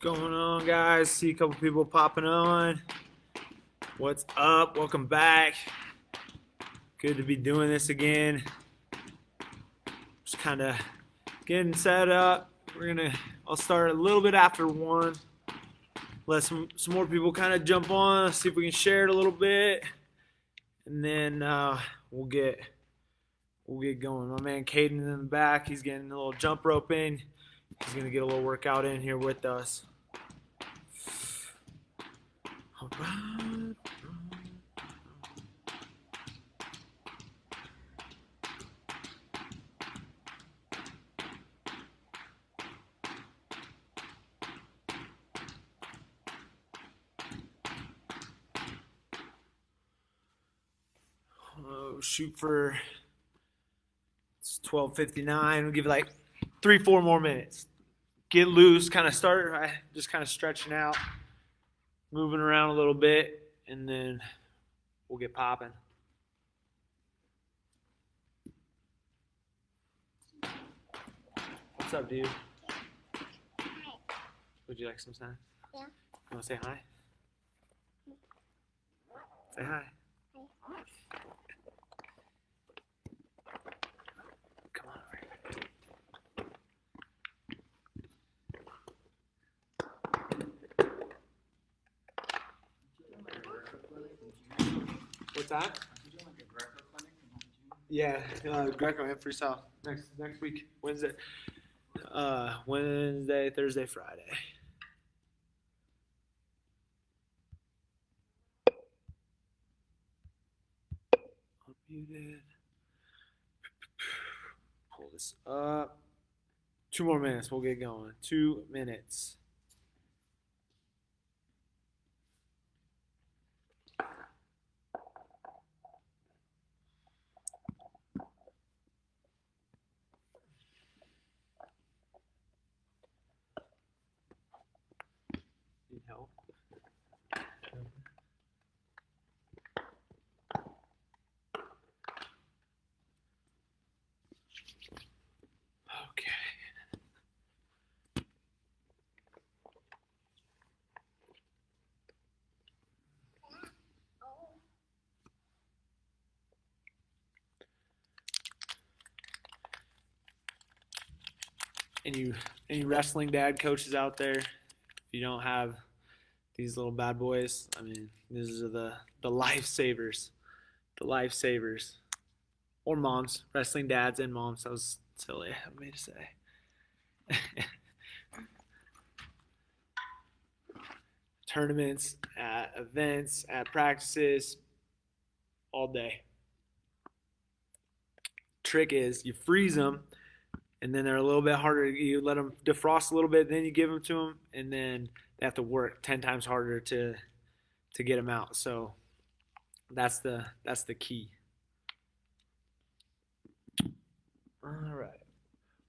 Going on, guys? See a couple people popping on. What's up? Welcome back. Good to be doing this again. Just kind of getting set up. I'll start a little bit after 1. Let some more people kind of jump on. See if we can share it a little bit, and then we'll get going. My man Caden in the back. He's getting a little jump rope in. He's gonna get a little workout in here with us. All right. Shoot for 12:59. We'll give it like 3-4 more minutes. Get loose, kind of start just kind of stretching out, moving around a little bit, and then we'll get popping. What's up, dude? Hi. Would you like some snacks? Yeah. You want to say hi? Say hi. Come on over here. What's that? Yeah, Greco and freestyle next week, Wednesday, Thursday, Friday. Unmuted. Pull this up. 2 more minutes. We'll get going. 2 minutes. Need help? Okay. Any wrestling dad coaches out there? If you don't have these little bad boys, I mean, these are the lifesavers. The lifesavers. Or moms. Wrestling dads and moms. That was silly of me to say. Tournaments, at events, at practices, all day. Trick is you freeze them, and then they're a little bit harder. You let them defrost a little bit, then you give them to them, and then they have to work 10 times harder to get them out. So that's the key. All right,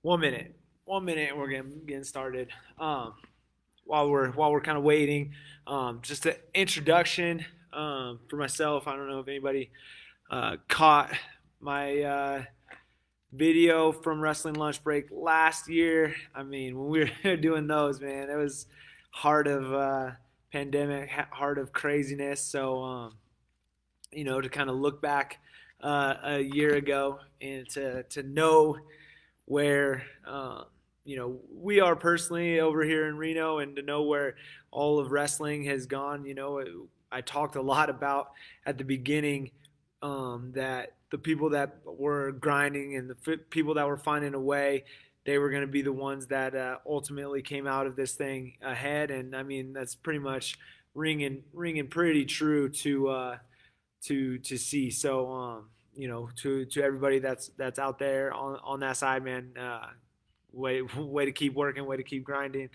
1 minute. 1 minute, and we're getting started. While we're kind of waiting, just an introduction for myself. I don't know if anybody caught my video from Wrestling Lunch Break last year. I mean, when we were doing those, man, it was heart of pandemic, heart of craziness. So, to kind of look back a year ago and to know where we are personally over here in Reno, and to know where all of wrestling has gone. I talked a lot about at the beginning that the people that were grinding and the people that were finding a way, they were going to be the ones that ultimately came out of this thing ahead. And I mean, that's pretty much ringing pretty true to see. So to everybody that's out there on that side, man, way to keep working, way to keep grinding.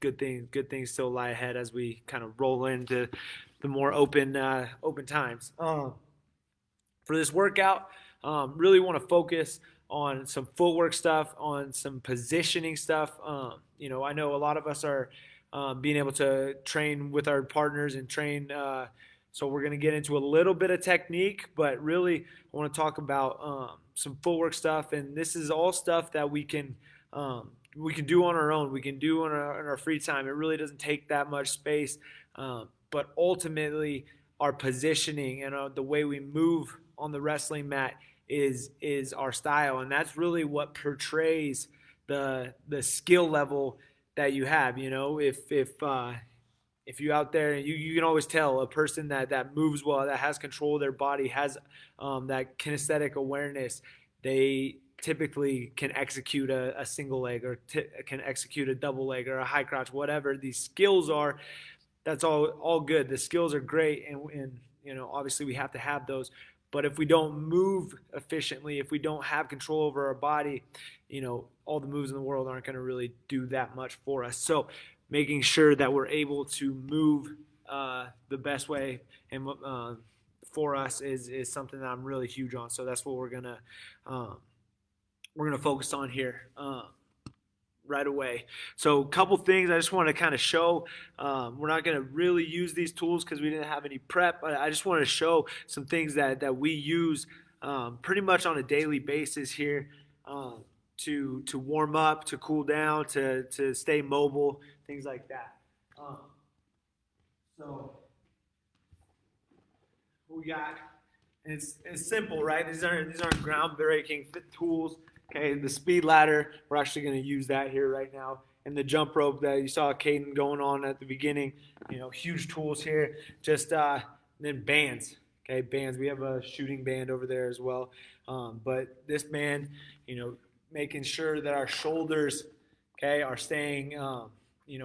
Good things still lie ahead as we kind of roll into the more open times. For this workout, really want to focus on some footwork stuff, on some positioning stuff. I know a lot of us are being able to train with our partners and train. So we're going to get into a little bit of technique, but really I want to talk about some footwork stuff. And this is all stuff that we can we can do on our own. We can do in our free time. It really doesn't take that much space. But ultimately, our positioning and the way we move on the wrestling mat is our style, and that's really what portrays the skill level that you have. If you out there, you can always tell a person that moves well, that has control of their body, has that kinesthetic awareness. They typically can execute a single leg or can execute a double leg or a high crouch, whatever these skills are. That's all good. The skills are great, and obviously we have to have those. But if we don't move efficiently, if we don't have control over our body, all the moves in the world aren't going to really do that much for us. So making sure that we're able to move the best way and for us is something that I'm really huge on. So that's what we're gonna focus on here right away. So a couple things I just want to kind of show. We're not going to really use these tools because we didn't have any prep. But I just want to show some things that we use pretty much on a daily basis here to warm up, to cool down, to stay mobile, things like that. So we got, and it's simple, right? These aren't groundbreaking tools. Okay, the speed ladder, we're actually going to use that here right now. And the jump rope that you saw Caden going on at the beginning, huge tools here. Just then bands, okay, bands. We have a shooting band over there as well. But this band, making sure that our shoulders, okay, are staying,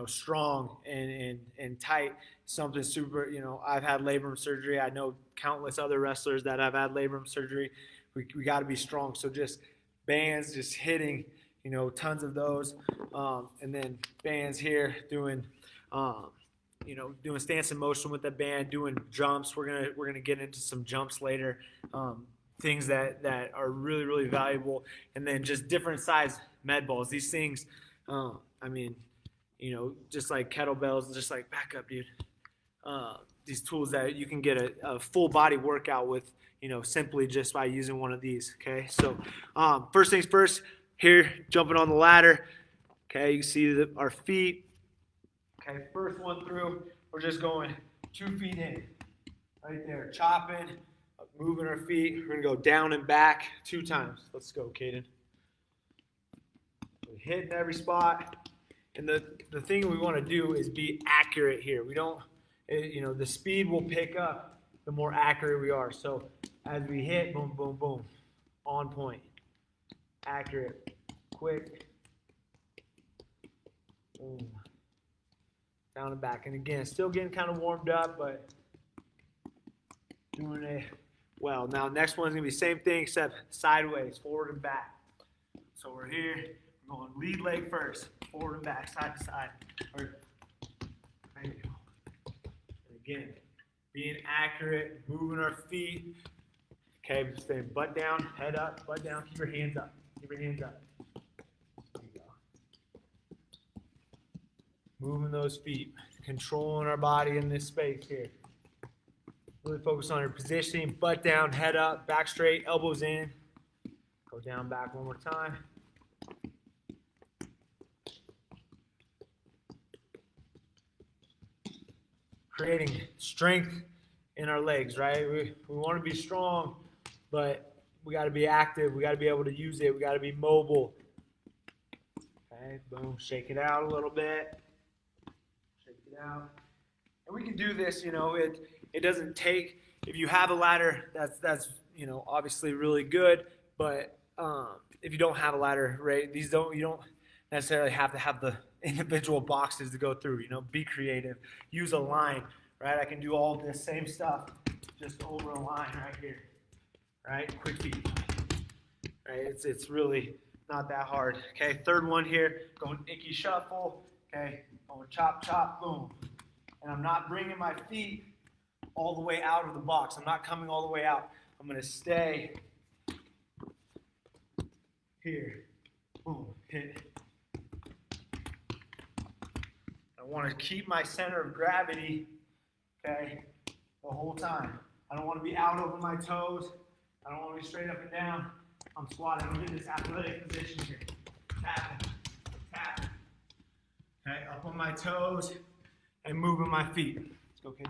strong and tight. Something super, I've had labrum surgery. I know countless other wrestlers that have had labrum surgery. We got to be strong. So just bands, just hitting, tons of those, and then bands here doing, doing stance and motion with the band, doing jumps. We're gonna get into some jumps later, things that are really really valuable, and then just different size med balls. These things, just like kettlebells, just like back up, dude. These tools that you can get a full body workout with. Simply just by using one of these, okay? So first things first, here, jumping on the ladder, okay? You see our feet, okay? First one through, we're just going 2 feet in, right there, chopping, moving our feet. We're gonna go down and back 2 times. Let's go, Caden. We're hitting every spot, and the thing we wanna do is be accurate here. We don't, the speed will pick up the more accurate we are. So as we hit, boom, boom, boom, on point, accurate, quick, boom, down and back. And again, still getting kind of warmed up, but doing it well. Now, next one's gonna be the same thing except sideways, forward and back. So we're here, we're going lead leg first, forward and back, side to side. There you go. And again, being accurate, moving our feet. Okay, staying butt down, head up, butt down. Keep your hands up. Keep your hands up. There you go. Moving those feet, controlling our body in this space here. Really focus on your positioning, butt down, head up, back straight, elbows in. Go down, back one more time. Creating strength in our legs, right? We want to be strong, but we got to be active. We got to be able to use it. We got to be mobile. Okay, boom, shake it out a little bit. Shake it out. And we can do this, it doesn't take, if you have a ladder, that's obviously really good, but if you don't have a ladder, right, you don't necessarily have to have the individual boxes to go through, be creative, use a line, right? I can do all this same stuff just over a line right here, right? Quick feet, right? It's really not that hard. Okay, third one here, going icky shuffle, okay, going chop, chop, boom. And I'm not bringing my feet all the way out of the box. I'm not coming all the way out. I'm gonna stay here, boom, hit. I want to keep my center of gravity, okay, the whole time. I don't want to be out over my toes. I don't want to be straight up and down. I'm squatting. I'm in this athletic position here. Tapping, Okay, up on my toes and moving my feet. Let's go, kid.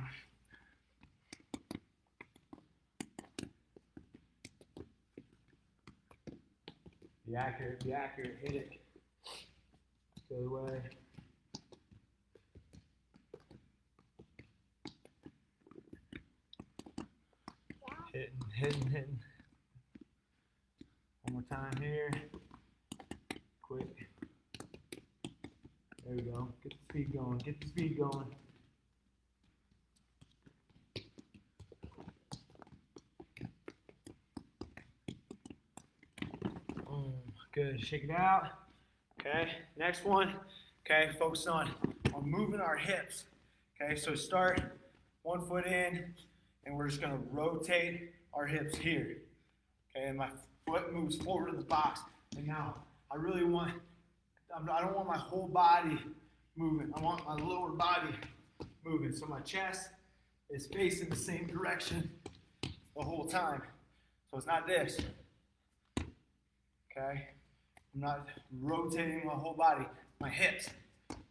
Be accurate, hit it. The other way. Hitting. One more time here. Quick. There we go. Get the speed going. Good. Shake it out. Okay. Next one. Okay. Focus on moving our hips. Okay. So start 1 foot in, and we're just going to rotate our hips here. Okay. And my foot moves forward to the box. And now I don't want my whole body moving. I want my lower body moving. So my chest is facing the same direction the whole time. So it's not this. Okay. I'm not rotating my whole body, my hips.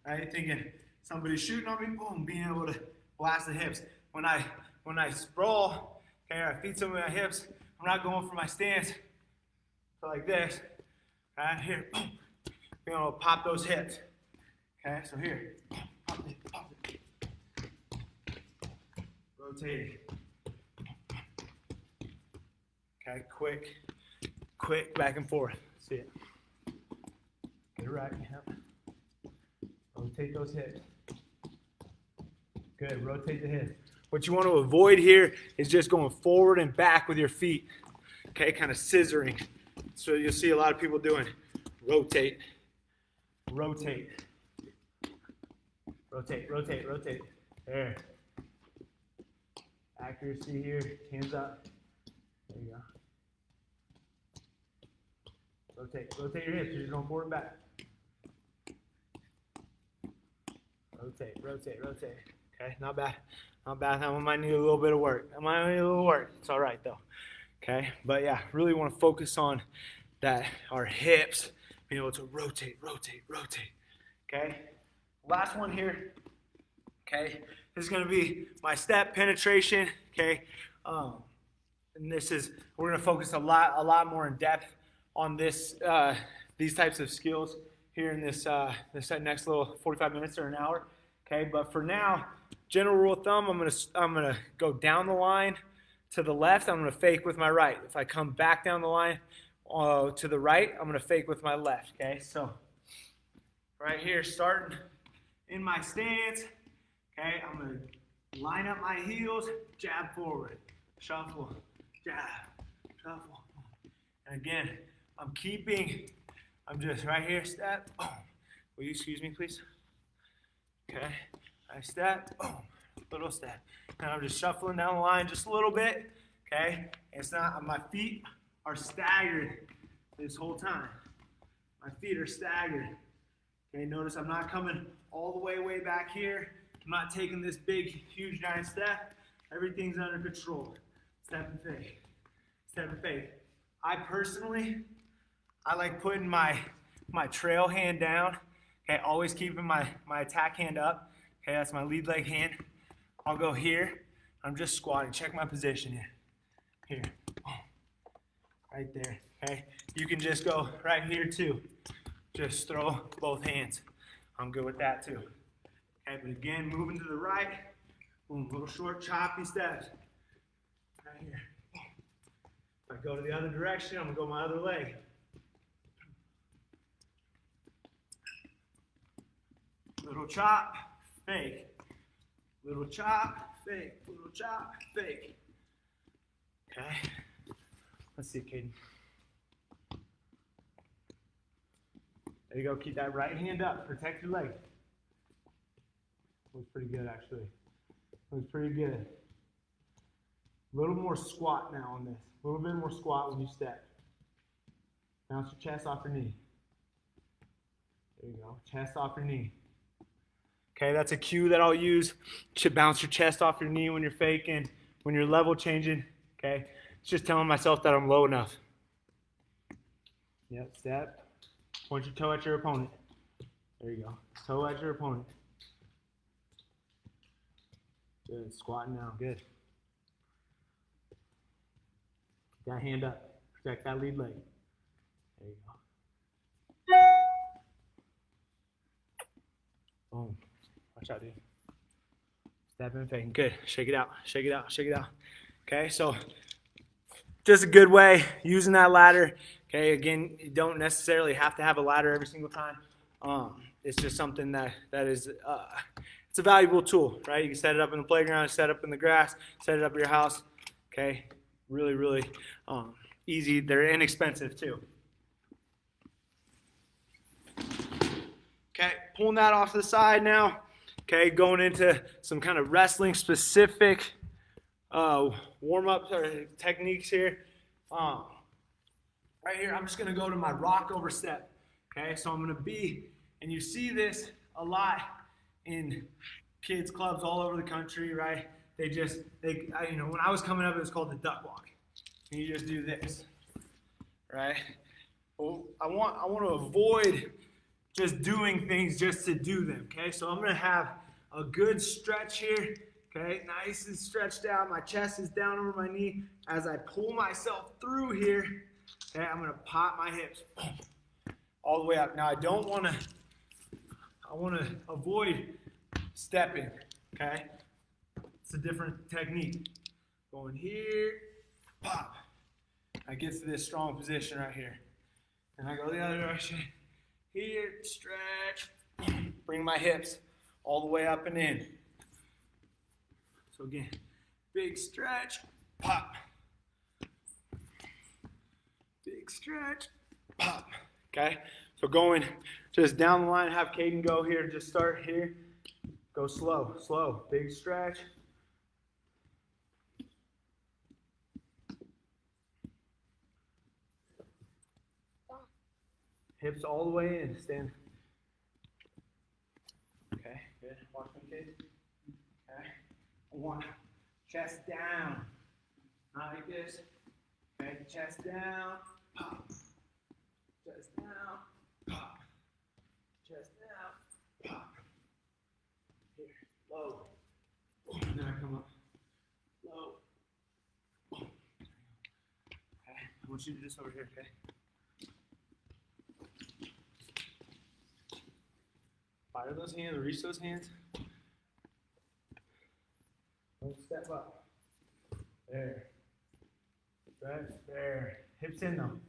Right? Thinking somebody's shooting on me, boom, being able to blast the hips. When I sprawl, okay, I feed some of my hips, I'm not going for my stance. So like this. Right here, boom. Being able to pop those hips. Okay, so here. Pop it. Rotate. Okay, quick, back and forth. See it. Get it right. Yep. Rotate those hips. Good. Rotate the hips. What you want to avoid here is just going forward and back with your feet. Okay, kind of scissoring. So you'll see a lot of people doing rotate. There. Accuracy here. Hands up. There you go. Rotate your hips. You're just going forward and back. Rotate. Okay, not bad. I might need a little bit of work. It's all right though. Okay, but yeah, really want to focus on that. Our hips being able to rotate. Okay, last one here. Okay, this is going to be my step penetration. Okay, and we're going to focus a lot more in depth on these types of skills here in this next little 45 minutes or an hour. Okay, but for now, general rule of thumb, I'm gonna go down the line to the left. I'm gonna fake with my right. If I come back down the line to the right, I'm gonna fake with my left. Okay, so right here, starting in my stance. Okay, I'm gonna line up my heels, jab forward, shuffle, jab, shuffle. And again, I'm just right here, step. Oh. Will you excuse me, please? Okay, I step, boom, little step. And I'm just shuffling down the line just a little bit, okay? It's not, my feet are staggered this whole time. My feet are staggered. Okay, notice I'm not coming all the way back here. I'm not taking this big, huge, giant step. Everything's under control. Step and fake. I personally like putting my trail hand down. Okay, always keeping my attack hand up. Okay, that's my lead leg hand. I'll go here. I'm just squatting. Check my position here. Right there. Okay, you can just go right here too. Just throw both hands. I'm good with that too. Okay, but again, moving to the right. Boom, little short, choppy steps. Right here. If I go to the other direction, I'm gonna go my other leg. Little chop, fake. Little chop, fake. Little chop, fake. Okay. Let's see, Caden. There you go. Keep that right hand up. Protect your leg. Looks pretty good, actually. Looks pretty good. A little more squat now on this. A little bit more squat when you step. Bounce your chest off your knee. There you go. Chest off your knee. Okay, that's a cue that I'll use to bounce your chest off your knee when you're faking, when you're level changing. Okay, it's just telling myself that I'm low enough. Yep, step. Point your toe at your opponent. There you go. Toe at your opponent. Good. Squatting now. Good. Keep that hand up. Protect that lead leg. There you go. Boom. Watch out, dude. Step in, fake. Good. Shake it out. Shake it out. Shake it out. Okay, so just a good way using that ladder. Okay, again, you don't necessarily have to have a ladder every single time. It's just something that is it's a valuable tool, right? You can set it up in the playground, set it up in the grass, set it up at your house. Okay, really easy. They're inexpensive too. Okay, pulling that off to the side now. Okay, going into some kind of wrestling specific warm-up techniques here. Right here, I'm just going to go to my rock over step. Okay, so I'm going to be, and you see this a lot in kids clubs all over the country, right? When I was coming up, it was called the duck walk. And you just do this, right? Well, I want to avoid just doing things just to do them, okay? So I'm going to have a good stretch here, okay? Nice and stretched out. My chest is down over my knee. As I pull myself through here, okay, I'm going to pop my hips all the way up. Now, I want to avoid stepping, okay? It's a different technique. Going here, pop. I get to this strong position right here. And I go the other direction. Here, stretch, bring my hips all the way up and in. So again, big stretch, pop. Big stretch, pop. Okay, so going just down the line, have Caden go here, just start here. Go slow, big stretch. Hips all the way in, stand. Okay, good. Watch me, kid. Okay. One. Chest down. Not like this. Okay, chest down. Pop. Chest down. Pop. Chest down. Pop. Here. Low. And then I come up. Low. Okay. I want you to do this over here, okay? Fire those hands, reach those hands. Don't step up. There. Right there. Hips in though.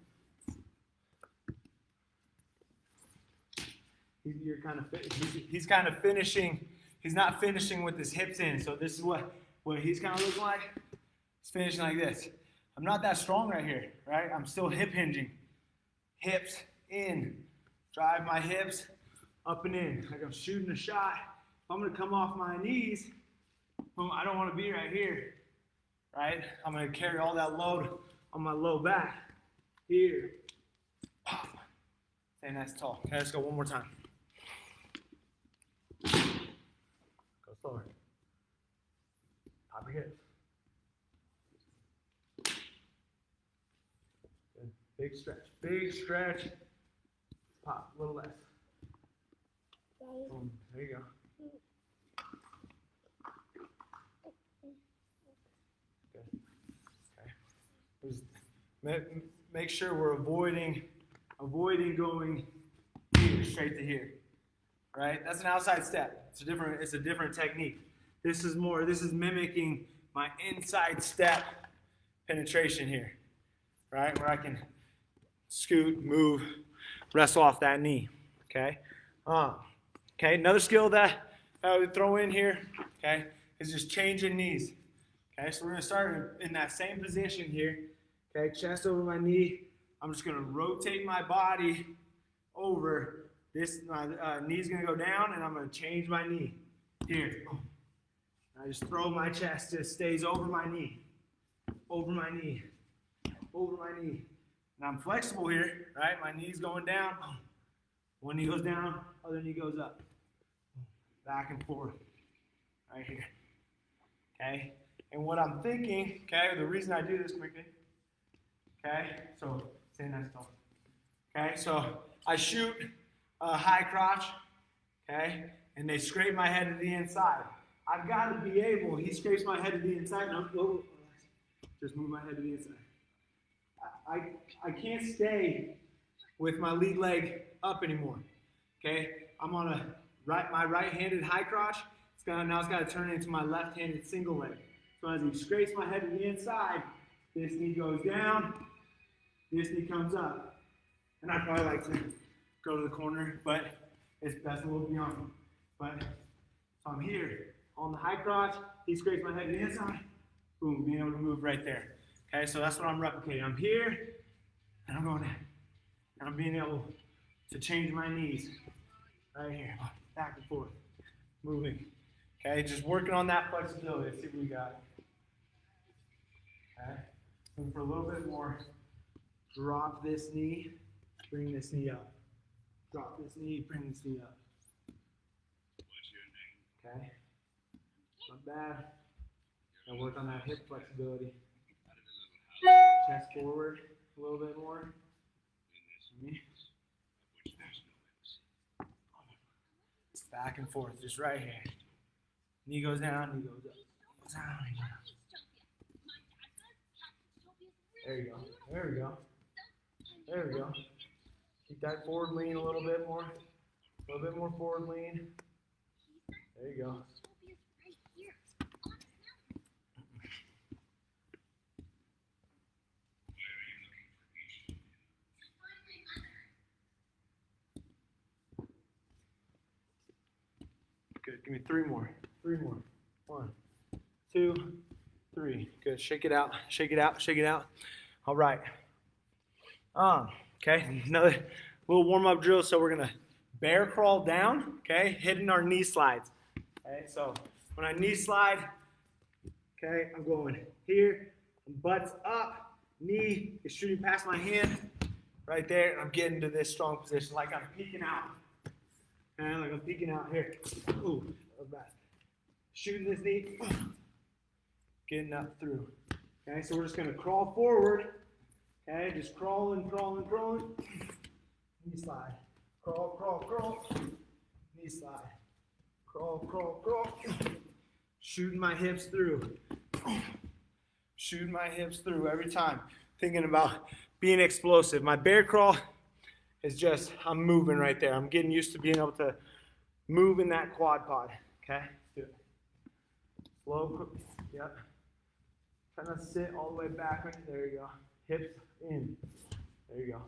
He's kind of finishing. He's not finishing with his hips in. So this is what he's kind of looking like. He's finishing like this. I'm not that strong right here, right? I'm still hip hinging. Hips in. Drive my hips up and in, like I'm shooting a shot. If I'm gonna come off my knees, I don't wanna be right here, right? I'm gonna carry all that load on my low back. Here, pop. Stay nice and tall. Okay, let's go one more time. Go slower. Pop your hips. Good. Big stretch. Pop, a little less. Boom. There you go. Good. Okay. Make sure we're avoiding going here, straight to here. Right? That's an outside step. It's a different technique. This is mimicking my inside step penetration here. Right? Where I can scoot, move, wrestle off that knee. Okay? Okay, another skill that I would throw in here, okay, is just changing knees. Okay, so we're going to start in that same position here. Okay, chest over my knee. I'm just going to rotate my body over. My knee's going to go down, and I'm going to change my knee. Here. I just throw my chest. Just stays over my knee. Over my knee. Over my knee. And I'm flexible here, right? My knee's going down. One knee goes down, other knee goes up. Back and forth. Right here. Okay? And what I'm thinking, okay, the reason I do this quickly, okay, so stay nice tall. Okay, so I shoot a high crotch, okay? And they scrape my head to the inside. I've got to be able, he scrapes my head to the inside, and just move my head to the inside. I can't stay with my lead leg up anymore, okay? I'm on my right-handed high crotch. Now it's got to turn into my left-handed single leg. So as he scrapes my head to the inside, this knee goes down, this knee comes up. And I probably like to go to the corner, but that's a little beyond me. But so I'm here on the high crotch, he scrapes my head to the inside, boom, being able to move right there. Okay, so that's what I'm replicating. I'm here, and I'm going down. And I'm being able to change my knees right here, back and forth, moving. Okay, just working on that flexibility. Let's see what we got. Okay, looking for a little bit more. Drop this knee, bring this knee up. Drop this knee, bring this knee up. What's your name? Okay, not bad. Now work on that hip flexibility. Chest forward a little bit more. Back and forth, just right here. Knee goes down, knee goes up. Goes down, knee goes up. There you go. There we go. There we go. Keep that forward lean a little bit more. A little bit more forward lean. There you go. Good. Give me three more. Three more. 1, 2, 3. Good. Shake it out. Shake it out. Shake it out. All right. Okay. Another little warm-up drill. So we're gonna bear crawl down. Okay. Hitting our knee slides. Okay. So when I knee slide, okay, I'm going here. Butts up. Knee is shooting past my hand. Right there. And I'm getting to this strong position, like I'm peeking out. And like I'm peeking out here. Ooh, bad. Shooting this knee. Getting up through. Okay, so we're just going to crawl forward. Okay, just crawling, crawling, crawling. Knee slide. Crawl, crawl, crawl. Knee slide. Crawl, crawl, crawl. Shooting my hips through. Shooting my hips through every time. Thinking about being explosive. My bear crawl is just, I'm moving right there. I'm getting used to being able to move in that quad pod. Okay, let's do it. Slow, yep. Trying to sit all the way back. Right there you go. Hips in. There you go.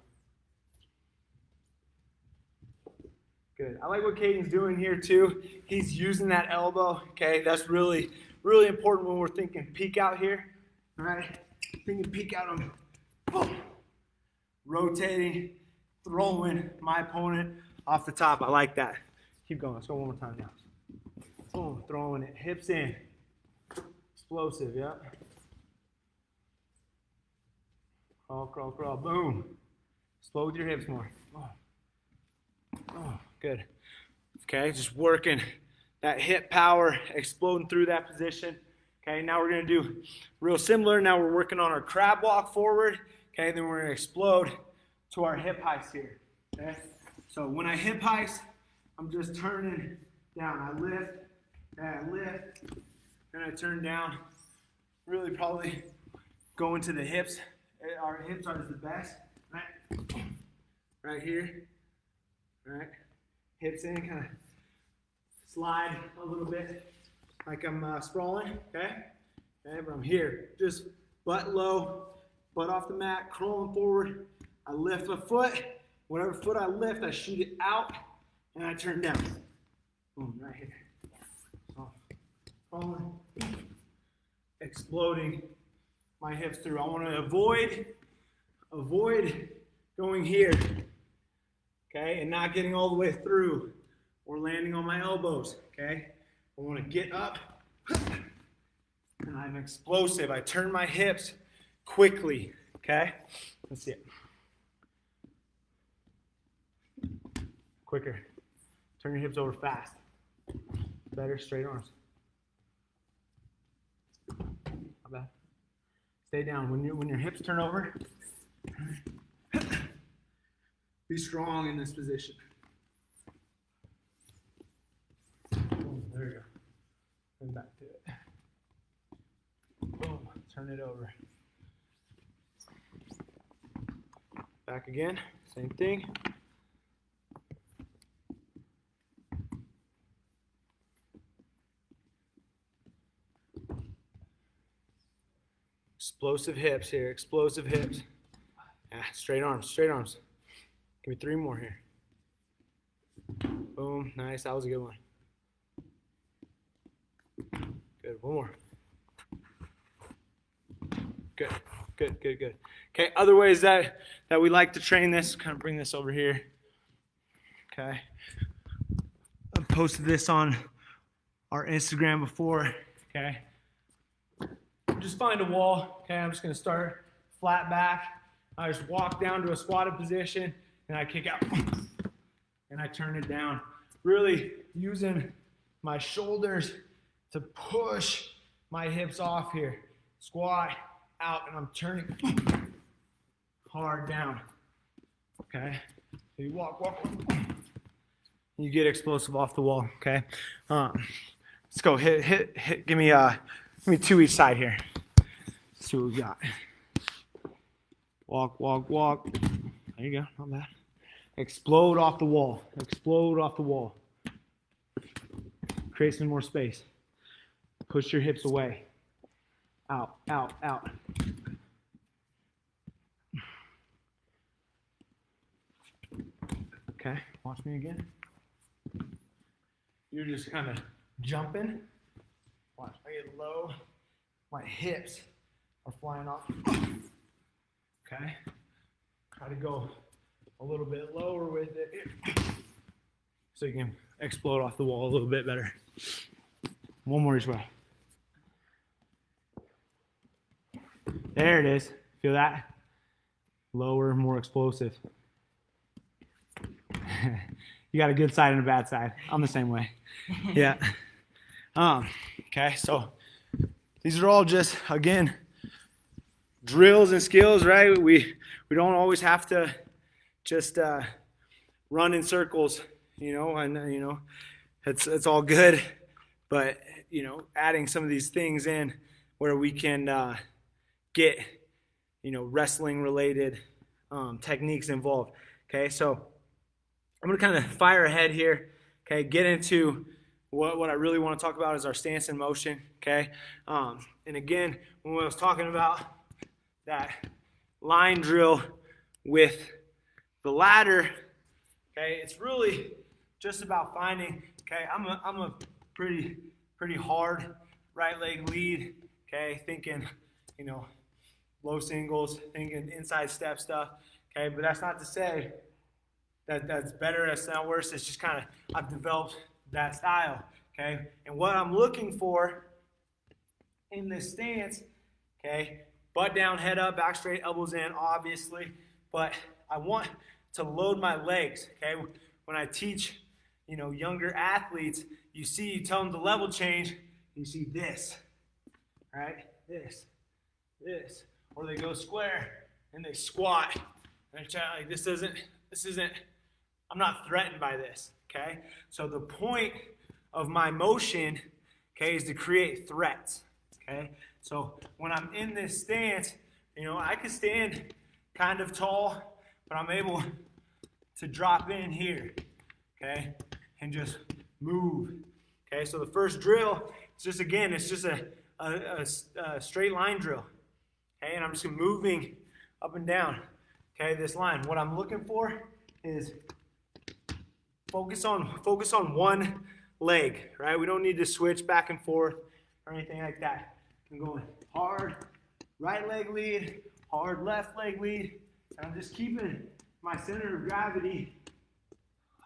Good. I like what Caden's doing here too. He's using that elbow. Okay, that's really, really important when we're thinking peek out here. All right, thinking peek out on, boom. Rotating, throwing my opponent off the top. I like that. Keep going. Let's go one more time now. Boom, throwing it. Hips in. Explosive, yeah. Crawl, crawl, crawl. Boom. Slow with your hips more. Oh, good. Okay, just working that hip power, exploding through that position. Okay, now we're going to do real similar. Now we're working on our crab walk forward. Okay, then we're going to explode to our hip heist here. Okay, so when I hip heist, I'm just turning down. I lift, and I lift, and I turn down. Really probably going to the hips. Our hips are the best, right? Right here, right? Hips in, kind of slide a little bit like I'm sprawling, okay? Okay, but I'm here, just butt low, butt off the mat, crawling forward. I lift a foot. Whatever foot I lift, I shoot it out, and I turn down. Boom, right here. So, falling, exploding my hips through. I want to avoid going here, okay, and not getting all the way through or landing on my elbows, okay? I want to get up, and I'm explosive. I turn my hips quickly, okay? Let's see it. Quicker. Turn your hips over fast. Better, straight arms. Not bad. Stay down. When your hips turn over, be strong in this position. turn it over. Back again, same thing. Explosive hips here, explosive hips. Yeah, straight arms, straight arms. Give me 3 more here. Boom, nice, that was a good one. Good, one more. Good, good, good, good. Okay, other ways that we like to train this, kind of bring this over here. Okay. I posted this on our Instagram before, okay. Just find a wall, okay, I'm just gonna start flat back. I just walk down to a squatted position and I kick out and I turn it down. Really using my shoulders to push my hips off here. Squat out and I'm turning hard down. Okay, so you walk, walk, walk. You get explosive off the wall. Okay, let's go. Hit. Give me 2 each side here. Let's see what we got. Walk, walk, walk. There you go. Not bad. Explode off the wall. Explode off the wall. Create some more space. Push your hips away. Out, out, out. Okay, watch me again. You're just kind of jumping. Watch, I get low. My hips are flying off. Okay, try to go a little bit lower with it so you can explode off the wall a little bit better. One more each way. There it is. Feel that? Lower, more explosive. You got a good side and a bad side. I'm the same way. Yeah. Okay, so these are all just, again, drills and skills, right? We don't always have to just run in circles, and it's all good, but adding some of these things in where we can get wrestling related techniques involved. Okay, so I'm gonna kind of fire ahead here. Okay, get into what I really want to talk about is our stance in motion. Okay, and again, when I was talking about that line drill with the ladder, okay, it's really just about finding. Okay, I'm a pretty hard right leg lead. Okay, thinking low singles, thinking inside step stuff. Okay, but that's not to say that's better, that's not worse. It's just kind of I've developed that style. Okay, and what I'm looking for in this stance, okay, butt down, head up, back straight, elbows in, obviously, but I want to load my legs. Okay, when I teach younger athletes, you tell them the level change, you see this, right? This, or they go square and they squat. And they're like, this isn't. I'm not threatened by this. Okay, so the point of my motion, okay, is to create threats. Okay, so when I'm in this stance, I can stand kind of tall, but I'm able to drop in here. Okay, and just move. Okay, so the first drill, it's just a straight line drill. Okay, and I'm just moving up and down. Okay, this line. What I'm looking for is focus on one leg, right? We don't need to switch back and forth or anything like that. I'm going hard right leg lead, hard left leg lead, and I'm just keeping my center of gravity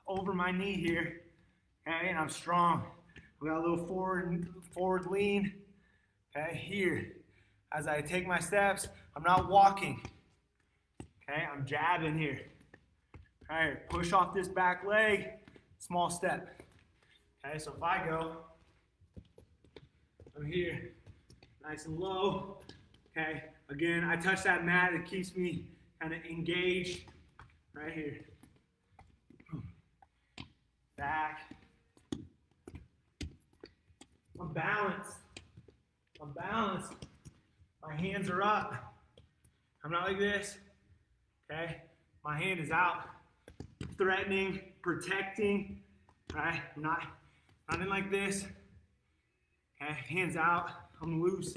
over my knee here. Okay, and I'm strong. We got a little forward lean. Okay, here. As I take my steps, I'm not walking. Okay, I'm jabbing here. All right, push off this back leg, small step. Okay, so if I go, I'm here, nice and low. Okay, again, I touch that mat, it keeps me kind of engaged right here. Back. I'm balanced. My My hands are up. I'm not like this. Okay? My hand is out, threatening, protecting. Right? I'm not in like this. Okay? Hands out. I'm loose.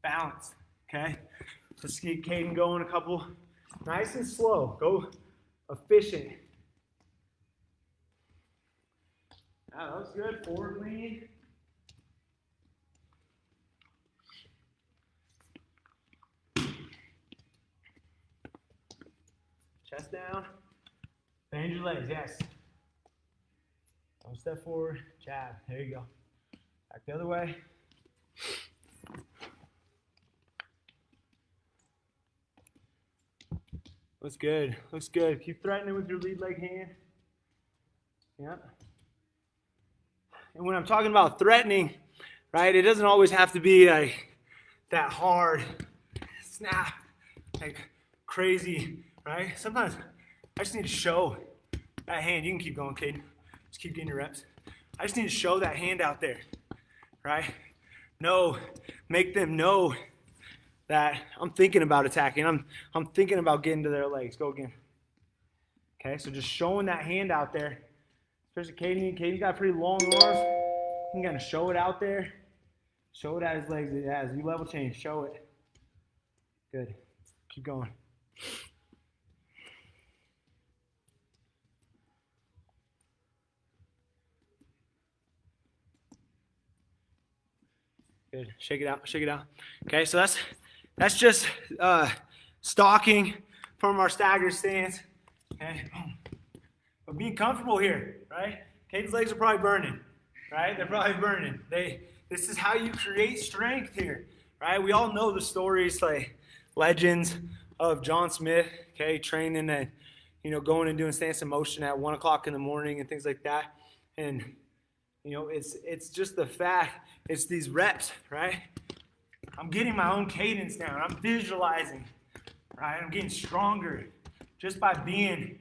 Balanced. Okay? Let's get Caden going a couple. Nice and slow. Go efficient. That was good. Forward lean. Chest down. Bend your legs, yes. One step forward, jab. There you go. Back the other way. Looks good. Looks good. Keep threatening with your lead leg hand. Yeah. And when I'm talking about threatening, right, it doesn't always have to be like that hard snap, like crazy, right? Sometimes I just need to show that hand. You can keep going, Caden. Just keep getting your reps. I just need to show that hand out there, right? Make them know that I'm thinking about attacking. I'm thinking about getting to their legs. Go again. Okay, so just showing that hand out there. Especially Caden. Caden's got pretty long arms. You can kind of show it out there. Show it at his legs. As you level change, show it. Good. Keep going. Good. Shake it out. Shake it out. Okay, so that's just stalking from our stagger stance. Okay. But being comfortable here, right? Caden's legs are probably burning, right? They're probably burning. This is how you create strength here, right? We all know the stories, like legends of John Smith, okay, training and going and doing stance in motion at 1 o'clock in the morning and things like that. And it's just the fact, it's these reps, right? I'm getting my own cadence down. I'm visualizing, right? I'm getting stronger just by being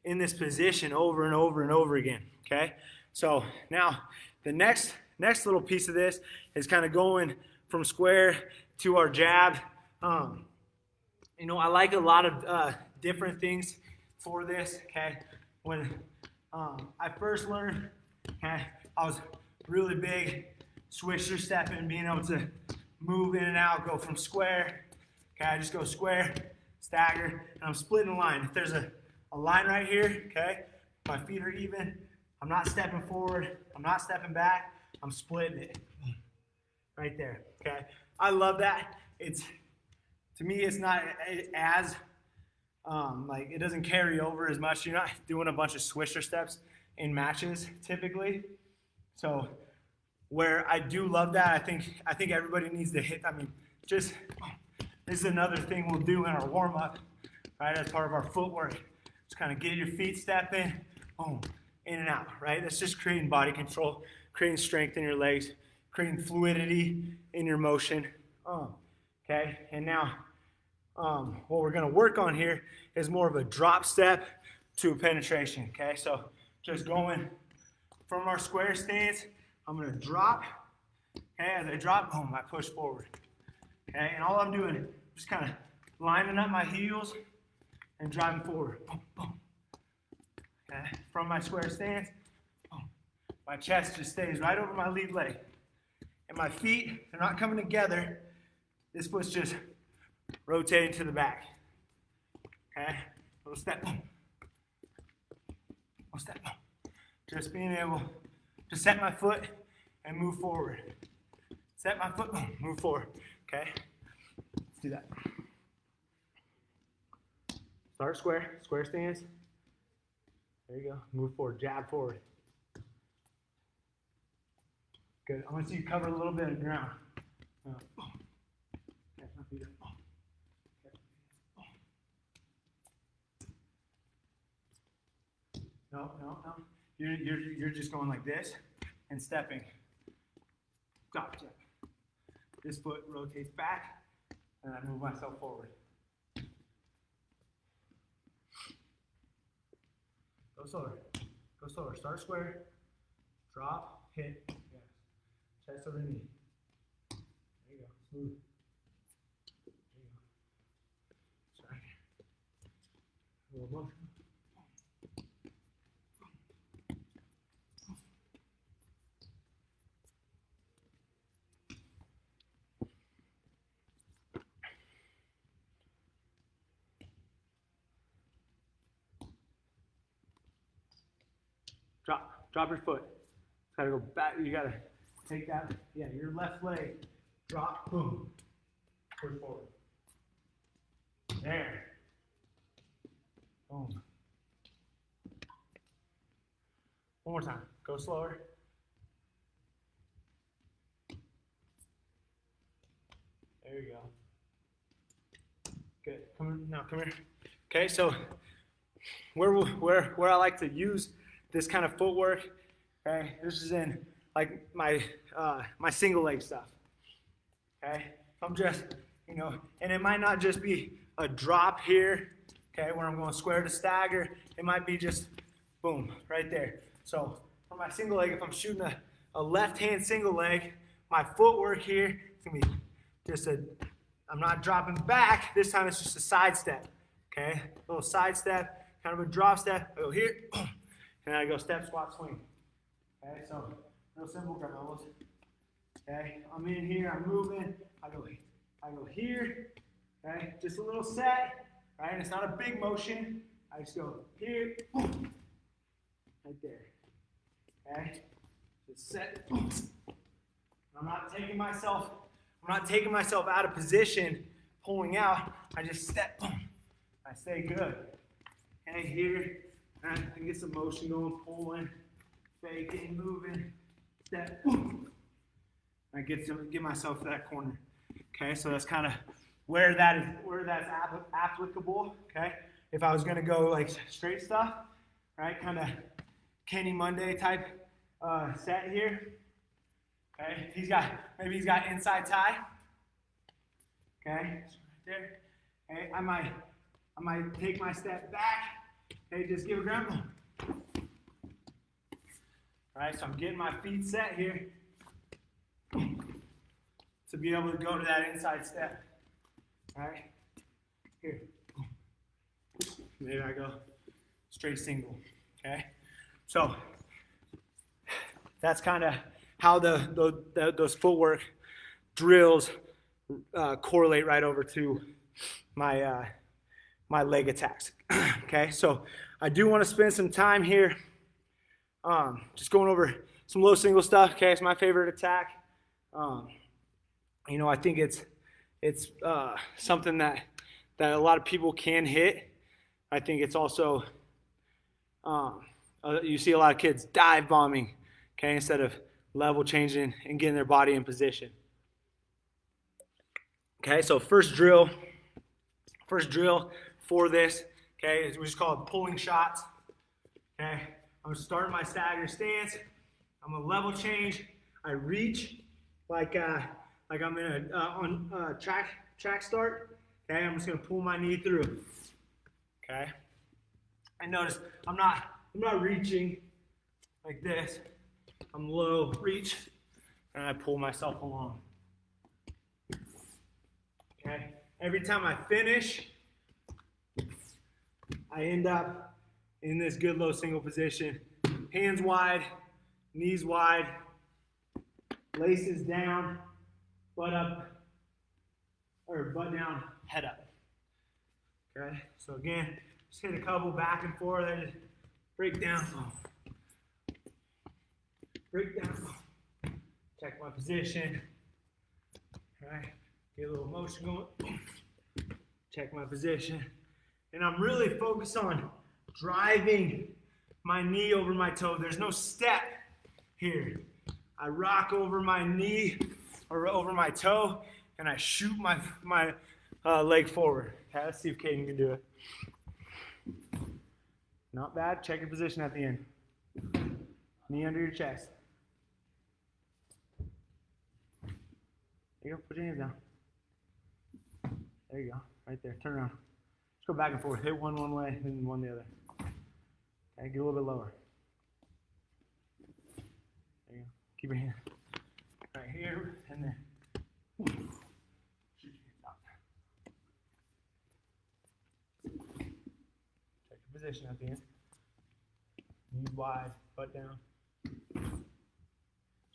in this position over and over and over again, okay? So now the next little piece of this is kind of going from square to our jab. I like a lot of different things for this, okay? When I first learned, okay, I was really big, swisher stepping, being able to move in and out, go from square. Okay, I just go square, stagger, and I'm splitting a line. If there's a line right here, okay, my feet are even. I'm not stepping forward. I'm not stepping back. I'm splitting it right there, okay? I love that. To me, it's not as, it doesn't carry over as much. You're not doing a bunch of swisher steps in matches typically. So where I do love that, I think everybody needs to hit. This is another thing we'll do in our warm-up, right, as part of our footwork. Just kind of get your feet stepping, boom, in and out, right? That's just creating body control, creating strength in your legs, creating fluidity in your motion. Okay, and now what we're going to work on here is more of a drop step to a penetration, okay? So just going from our square stance, I'm going to drop. Okay, as I drop, boom, I push forward. Okay, and all I'm doing is just kind of lining up my heels and driving forward. Boom, boom. Okay, from my square stance, boom. My chest just stays right over my lead leg. And my feet, they're not coming together. This foot's just rotating to the back. Okay, little step, boom. Little step, boom. Just being able to set my foot and move forward. Set my foot, boom, move forward. Okay, let's do that. Start square, square stance. There you go. Move forward, jab forward. Good. I want to see you cover a little bit of ground. No. You're just going like this and stepping. Gotcha. This foot rotates back, and I move myself forward. Go slower. Go slower. Start square. Drop. Hit. Yes. Chest over knee. Move. Sorry. A little motion. Drop your foot. Gotta go back. You gotta take that. Yeah, your left leg. Drop. Boom. Push forward. There. Boom. One more time. Go slower. There you go. Good. Come here. Okay, so where I like to use this kind of footwork, okay, this is in like my single leg stuff. Okay, I'm just, and it might not just be a drop here, okay, where I'm going square to stagger. It might be just boom right there. So for my single leg, if I'm shooting a left hand single leg, my footwork here is gonna be just I'm not dropping back. This time it's just a side step. Okay, a little side step, kind of a drop step. I go here, and I go step, squat, swing. Okay, so real simple grab elbows. Okay, I'm in here, I'm moving. I go here. Okay, just a little set. Right, it's not a big motion. I just go here, right there. Okay, just set. I'm not taking myself out of position, pulling out. I just step. I stay good. Okay, here, I can get some motion going, pulling, faking, moving, step. I get myself to that corner. Okay, so that's kind of where that's applicable. Okay, if I was gonna go like straight stuff, right, kind of Kenny Monday type set here. Okay, maybe he's got inside tie. Okay, right there. Okay, I might take my step back. Okay, just give a grab. All right, so I'm getting my feet set here to be able to go to that inside step. All right, here. Maybe I go straight single. Okay, so that's kind of how those footwork drills correlate right over to my my leg attacks. Okay, so I do want to spend some time here just going over some low single stuff. Okay, it's my favorite attack. I think it's something that a lot of people can hit. I think it's also you see a lot of kids dive bombing, okay, instead of level changing and getting their body in position. Okay, so first drill for this, okay, is we just call it pulling shots. Okay, I'm gonna start my stagger stance. I'm gonna level change. I reach like I'm in on track start. Okay, I'm just gonna pull my knee through. Okay, and notice I'm not reaching like this. I'm low, reach, and I pull myself along. Okay, every time I finish, I end up in this good low single position. Hands wide, knees wide, laces down, butt up, or butt down, head up. Okay, so again, just hit a couple back and forth, then just break down. Break down. Check my position. All right, get a little motion going. Check my position. And I'm really focused on driving my knee over my toe. There's no step here. I rock over my knee or over my toe, and I shoot my leg forward. Okay, let's see if Caden can do it. Not bad. Check your position at the end. Knee under your chest. There you go. Put your hands down. There you go. Right there. Turn around. Just go back and forth. Hit one way, then one the other. Okay, get a little bit lower. There you go. Keep your hand right here and there. position at the end. Knees wide, butt down.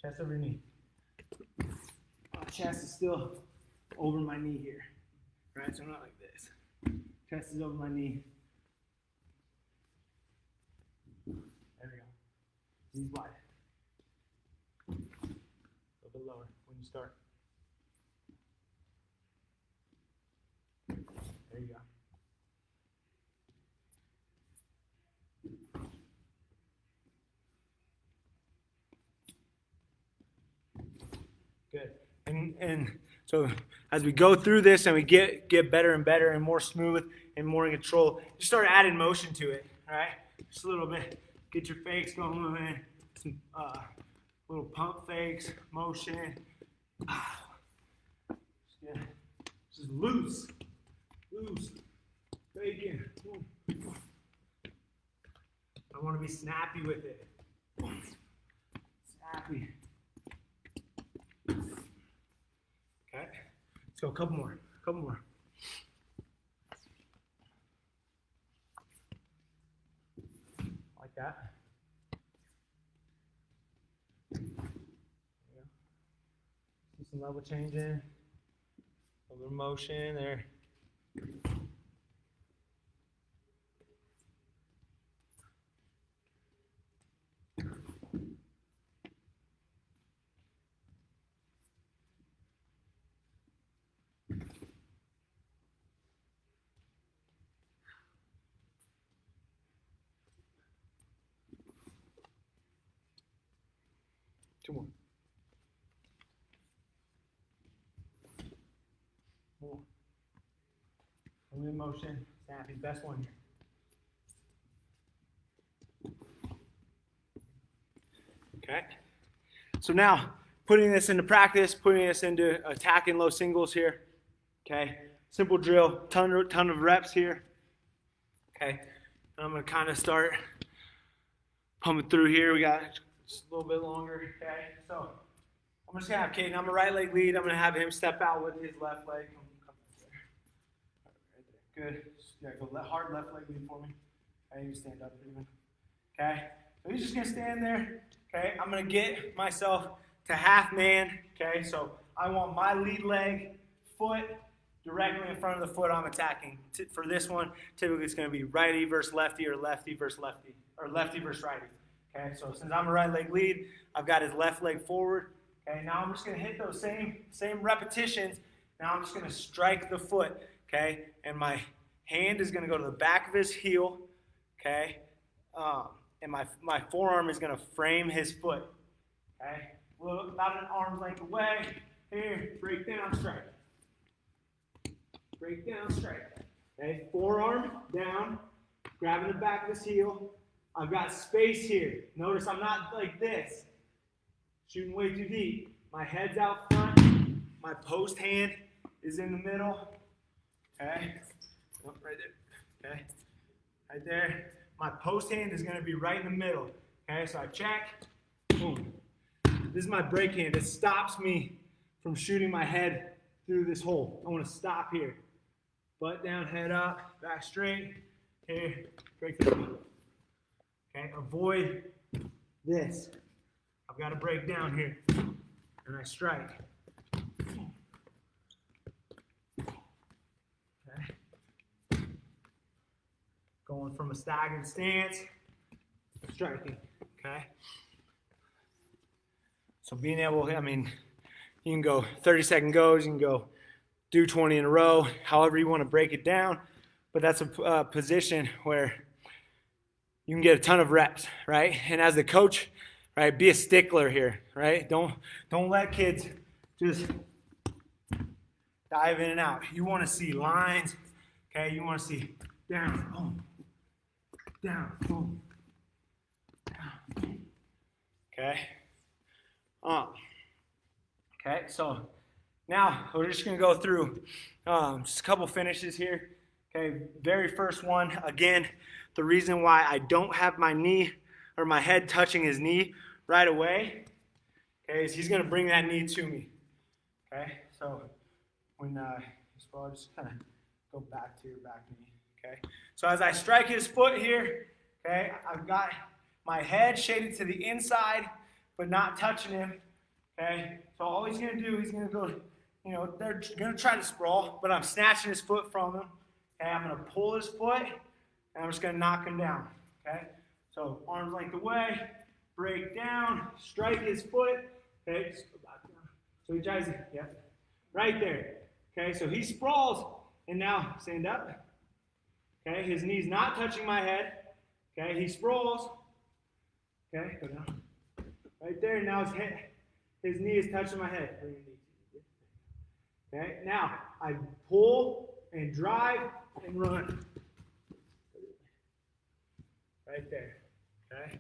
Chest over your knee. Chest is still over my knee here. Right, so I'm not like this. Chest is over my knee. There we go. Knees wide. A little bit lower when you start. There you go. Good. And so as we go through this and we get better and better and more smooth and more in control, just start adding motion to it. All right, just a little bit. Get your fakes going. Some little pump fakes, motion. Just loose, faking. I want to be snappy with it. Snappy. Okay, let's go a couple more. Like that. There you go. See some level changing. A little motion there. Two more. More. Only motion. Snappy. Best one here. Okay. So now, putting this into practice, putting this into attacking low singles here. Okay. Simple drill. Ton of reps here. Okay. And I'm going to kind of start pumping through here. We got just a little bit longer. Okay. So I'm just going to have Caden. I'm a right leg lead. I'm going to have him step out with his left leg. Come right there. Good. Yeah, go hard left leg lead for me. Okay, you stand up even. Okay. So he's just going to stand there. Okay. I'm going to get myself to half man. Okay. So I want my lead leg, foot directly in front of the foot I'm attacking. For this one, typically it's going to be righty versus lefty or lefty versus lefty or lefty versus righty. Okay. So since I'm a right leg lead, I've got his left leg forward. Okay. Now I'm just going to hit those same repetitions. Now I'm just going to strike the foot. Okay. And my hand is going to go to the back of his heel. Okay. And my forearm is going to frame his foot. Okay. About an arm's length away. Here, break down, strike. Break down, strike. Okay. Forearm down, grabbing the back of his heel. I've got space here. Notice I'm not like this. Shooting way too deep. My head's out front. My post hand is in the middle. Okay. Oh, right there. Okay. Right there. My post hand is going to be right in the middle. Okay. So I check. Boom. This is my break hand. It stops me from shooting my head through this hole. I want to stop here. Butt down, head up, back straight. Here. Break through. Okay. Avoid this. I've got to break down here. And I strike. Okay. Going from a staggered stance, striking. Okay. So being able, I mean, you can go 30-second goes, you can go do 20 in a row, however you want to break it down. But that's a position where you can get a ton of reps, right? And as the coach, right, be a stickler here, right? Don't let kids just dive in and out. You want to see lines, okay? You want to see down, boom, down, boom, down, boom. Okay? Okay, so now we're just going to go through just a couple finishes here. Okay, very first one, again, the reason why I don't have my knee or my head touching his knee right away, okay, is he's going to bring that knee to me. Okay, so when, I'll just kind of go back to your back knee. Okay, so as I strike his foot here, okay, I've got my head shaded to the inside, but not touching him. Okay, so all he's gonna do, he's gonna go, you know, they're gonna try to sprawl, but I'm snatching his foot from him. Okay, I'm gonna pull his foot, and I'm just gonna knock him down. Okay, so arms length away, break down, strike his foot. Okay, so he tries, yeah, right there. Okay, so he sprawls, and now stand up. Okay, his knee's not touching my head. Okay, he sprawls. Okay, go down. Right there, now his knee is touching my head. Okay, now I pull and drive and run. Right there. Okay.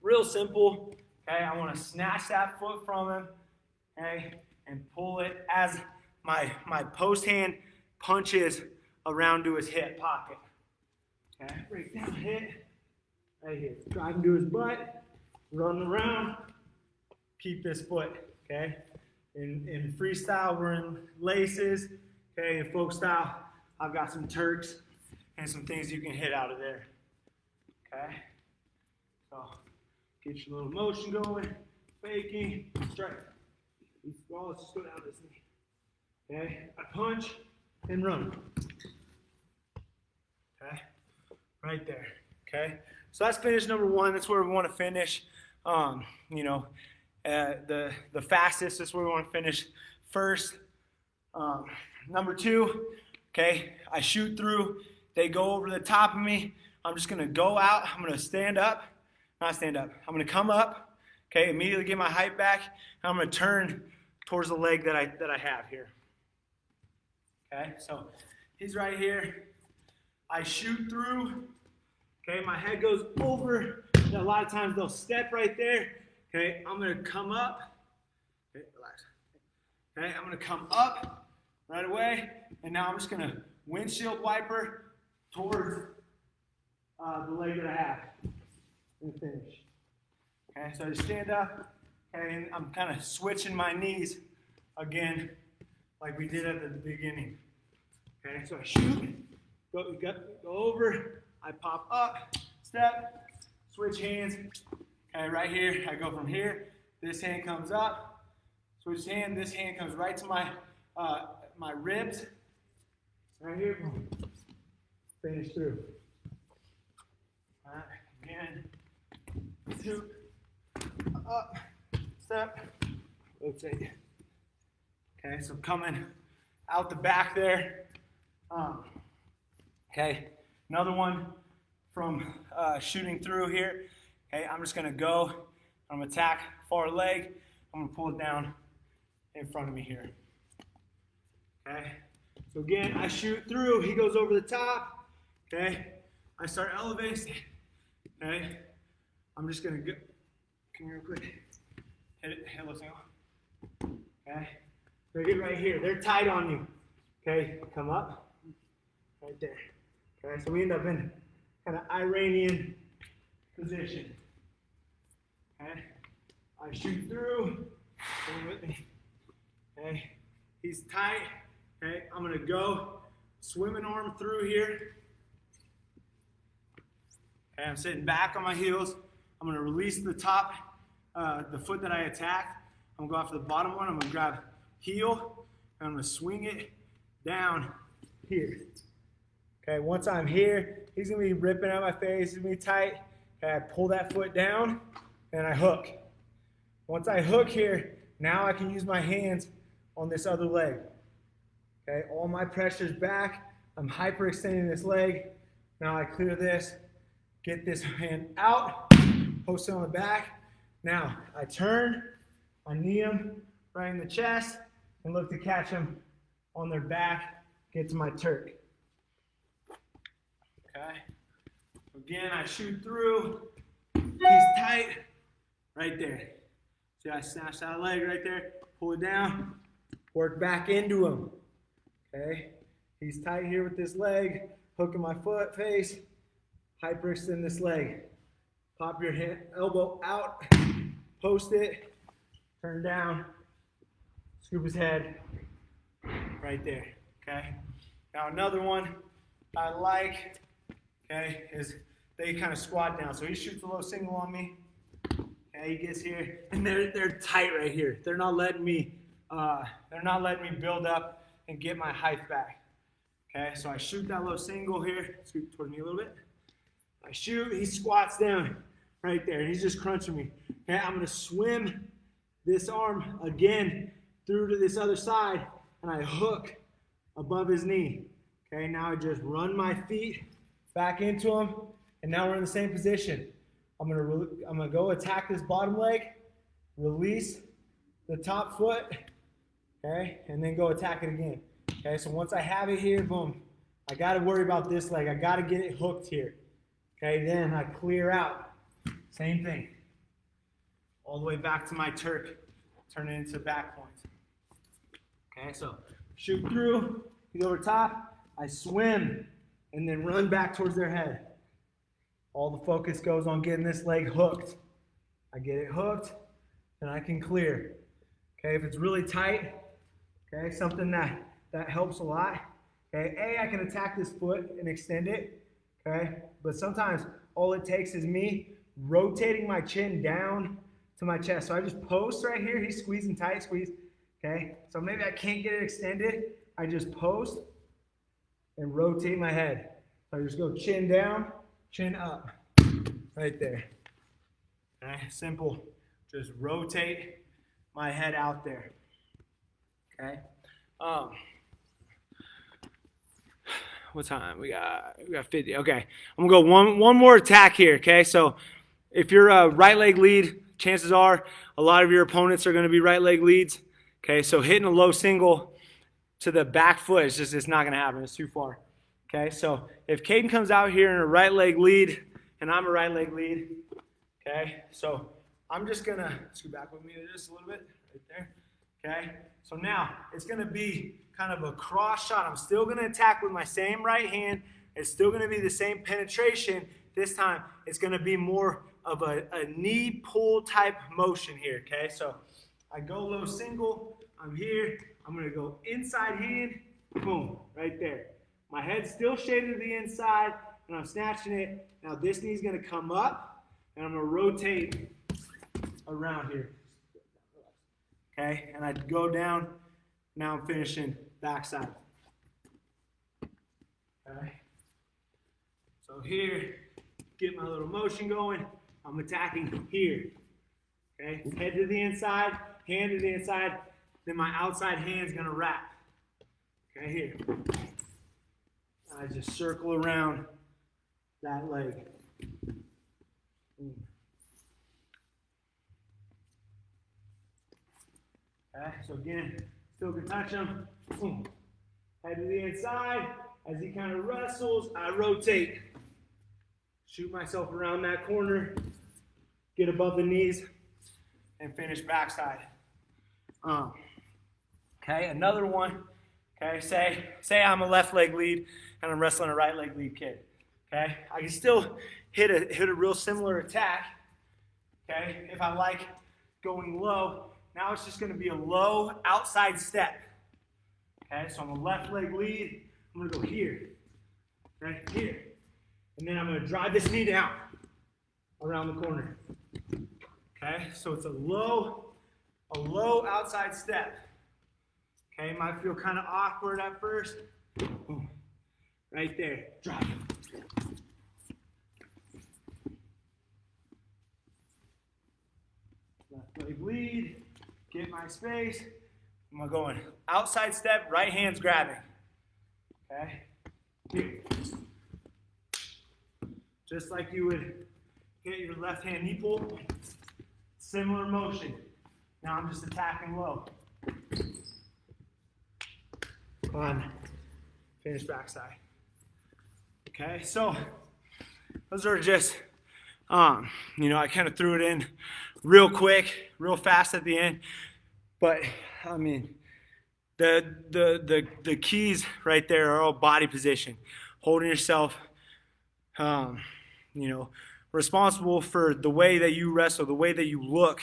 Real simple. Okay, I want to snatch that foot from him. Okay, and pull it as my post hand punches around to his hip pocket. Okay, break down, hit. Right here. Drive him to his butt. Run around. Keep this foot. Okay. In freestyle, we're in laces. Okay. In folk style, I've got some Turks and some things you can hit out of there. Okay. So get your little motion going. Faking. Strike. Let's just go down this knee. Okay. I punch and run. Okay. Right there. Okay. So that's finish number one. That's where we want to finish. You know, the fastest. That's where we want to finish first. Number two. Okay. I shoot through. They go over the top of me. I'm just gonna go out. I'm gonna stand up. Not stand up. I'm gonna come up. Okay. Immediately get my height back. And I'm gonna turn towards the leg that I have here. Okay. So he's right here. I shoot through. Okay, my head goes over. A lot of times they'll step right there. Okay, I'm gonna come up. Okay, relax. Okay, I'm gonna come up right away, and now I'm just gonna windshield wiper towards the leg that I have and finish. Okay, so I just stand up. Okay, and I'm kind of switching my knees again, like we did at the beginning. Okay, so I shoot, go over. I pop up, step, switch hands. Okay, right here, I go from here. This hand comes up, switch hand. This hand comes right to my my ribs. Right here, finish through. All right, again, two, up, step, rotate. Okay, so coming out the back there. Okay. Another one from shooting through here. Okay, I'm just gonna go. I'm gonna attack far leg. I'm gonna pull it down in front of me here. Okay. So again, I shoot through. He goes over the top. Okay. I start elevating. Okay. I'm just gonna go. Come here real quick. Hit it. Hit it. Okay. So get right here. They're tight on you. Okay. Come up. Right there. Okay, so we end up in kind of Iranian position. Okay, I shoot through. Stay with me. Okay, he's tight. Okay, I'm gonna go swimming arm through here. Okay, I'm sitting back on my heels. I'm gonna release the top, the foot that I attacked. I'm gonna go after the bottom one. I'm gonna grab heel, and I'm gonna swing it down here. Okay, once I'm here, he's gonna be ripping out my face, he's gonna be tight. Okay, I pull that foot down and I hook. Once I hook here, now I can use my hands on this other leg. Okay, all my pressure's back. I'm hyperextending this leg. Now I clear this, get this hand out, post it on the back. Now I turn, I knee them right in the chest, and look to catch them on their back, get to my Turk. Okay. Again, I shoot through. He's tight. Right there. See, I snatch that leg right there. Pull it down. Work back into him. Okay. He's tight here with this leg. Hooking my foot, face. Hyperextend this leg. Pop your hand, elbow out. Post it. Turn down. Scoop his head. Right there. Okay. Now another one. I like, okay, is they kind of squat down. So he shoots a low single on me. Okay, he gets here, and they're tight right here. They're not letting me build up and get my height back. Okay, so I shoot that low single here. Scoot towards me a little bit. I shoot, he squats down right there, and he's just crunching me. Okay, I'm gonna swim this arm again through to this other side, and I hook above his knee. Okay, now I just run my feet back into him, and now we're in the same position. I'm gonna go attack this bottom leg, release the top foot, okay, and then go attack it again. Okay, so once I have it here, boom, I gotta worry about this leg. I gotta get it hooked here. Okay, then I clear out. Same thing. All the way back to my Turk, turn it into back points. Okay, so shoot through, he's over top, I swim, and then run back towards their head. All the focus goes on getting this leg hooked. I get it hooked, and I can clear. Okay, if it's really tight, okay, something that helps a lot. Okay, I can attack this foot and extend it. Okay, but sometimes all it takes is me rotating my chin down to my chest. So I just post right here. He's squeezing tight, squeeze. Okay, so maybe I can't get it extended. I just post and rotate my head. So I just go chin down, chin up, right there. Okay, simple. Just rotate my head out there. Okay. What time? We got 50. Okay. I'm gonna go one more attack here. Okay. So if you're a right leg lead, chances are a lot of your opponents are gonna be right leg leads. Okay. So hitting a low single to the back foot is just, it's not gonna happen. It's too far. Okay. So if Caden comes out here in a right leg lead and I'm a right leg lead, okay. So I'm just gonna scoot back with me just a little bit right there. Okay. So now it's gonna be kind of a cross shot. I'm still going to attack with my same right hand. It's still going to be the same penetration. This time, it's going to be more of a knee pull type motion here, okay? So I go low single. I'm here. I'm going to go inside hand. Boom, right there. My head's still shaded to the inside, and I'm snatching it. Now this knee's going to come up, and I'm going to rotate around here. Okay, and I go down. Now I'm finishing backside. Okay. So here, get my little motion going. I'm attacking here. Okay. Head to the inside, hand to the inside. Then my outside hand's gonna wrap. Okay, here. I just circle around that leg. Okay, so again, still can touch him. Head to the inside. As he kind of wrestles, I rotate. Shoot myself around that corner. Get above the knees. And finish backside. Okay, another one. Okay, say I'm a left leg lead and I'm wrestling a right leg lead kid. Okay, I can still hit a real similar attack. Okay, if I like going low. Now it's just going to be a low outside step. Okay, so I'm a left leg lead. I'm going to go here, right here. And then I'm going to drive this knee down around the corner. Okay, so it's a low outside step. Okay, might feel kind of awkward at first. Boom. Right there, drive. Left leg lead. Get my space. I'm going outside step, right hand's grabbing. Okay? Here. Just like you would hit your left hand knee pull. Similar motion. Now I'm just attacking low. On. Finish backside. Okay, so those are just, I kind of threw it in real quick, real fast at the end. But I mean, the keys right there are all body position, holding yourself, responsible for the way that you wrestle, the way that you look,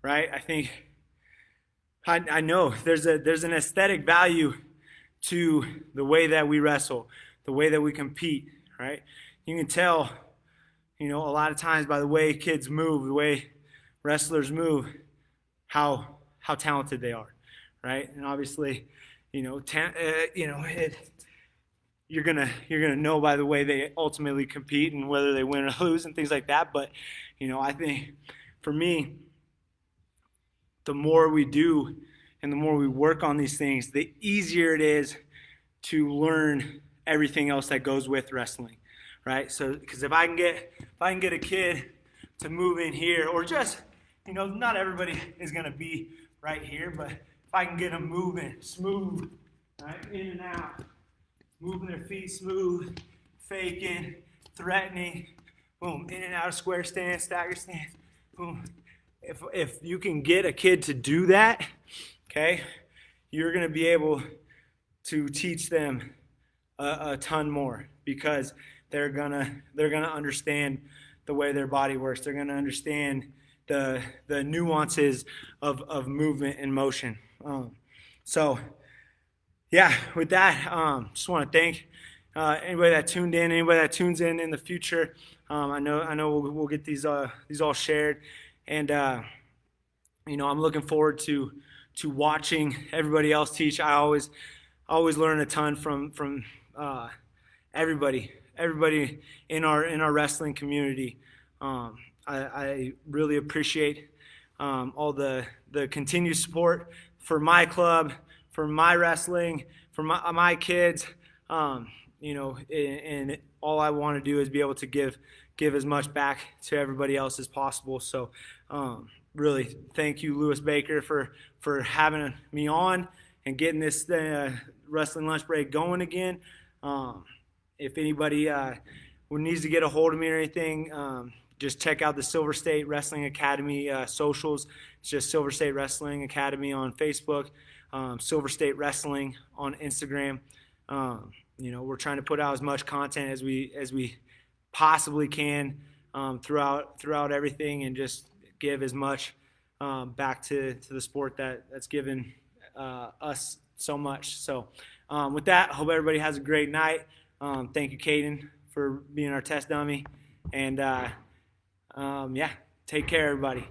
right? I think I know there's an aesthetic value to the way that we wrestle, the way that we compete, right? You can tell, a lot of times by the way kids move, the way wrestlers move, how talented they are, right? And obviously, you're gonna know by the way they ultimately compete and whether they win or lose and things like that. But I think for me, the more we do and the more we work on these things, the easier it is to learn everything else that goes with wrestling, right? So, because if I can get a kid to move in here, or just, not everybody is gonna be right here, but if I can get them moving smooth, right, in and out, moving their feet smooth, faking, threatening, boom, in and out of square stance, stagger stance, boom. If you can get a kid to do that, okay, you're gonna be able to teach them a ton more, because they're gonna understand the way their body works. They're gonna understand the nuances of movement and motion. So yeah, with that, just want to thank anybody that tuned in, anybody that tunes in the future. I know we'll get these all shared, and I'm looking forward to watching everybody else teach. I always learn a ton from everybody in our wrestling community. I really appreciate all the continued support for my club, for my wrestling, for my kids. And all I want to do is be able to give as much back to everybody else as possible. So really thank you, Lewis Baker, for having me on and getting this wrestling lunch break going again. If anybody needs to get a hold of me or anything, just check out the Silver State Wrestling Academy socials. It's just Silver State Wrestling Academy on Facebook, Silver State Wrestling on Instagram. We're trying to put out as much content as we possibly can throughout everything, and just give as much back to the sport that's given us so much. So with that, I hope everybody has a great night. Thank you, Caden, for being our test dummy. And yeah, take care, everybody.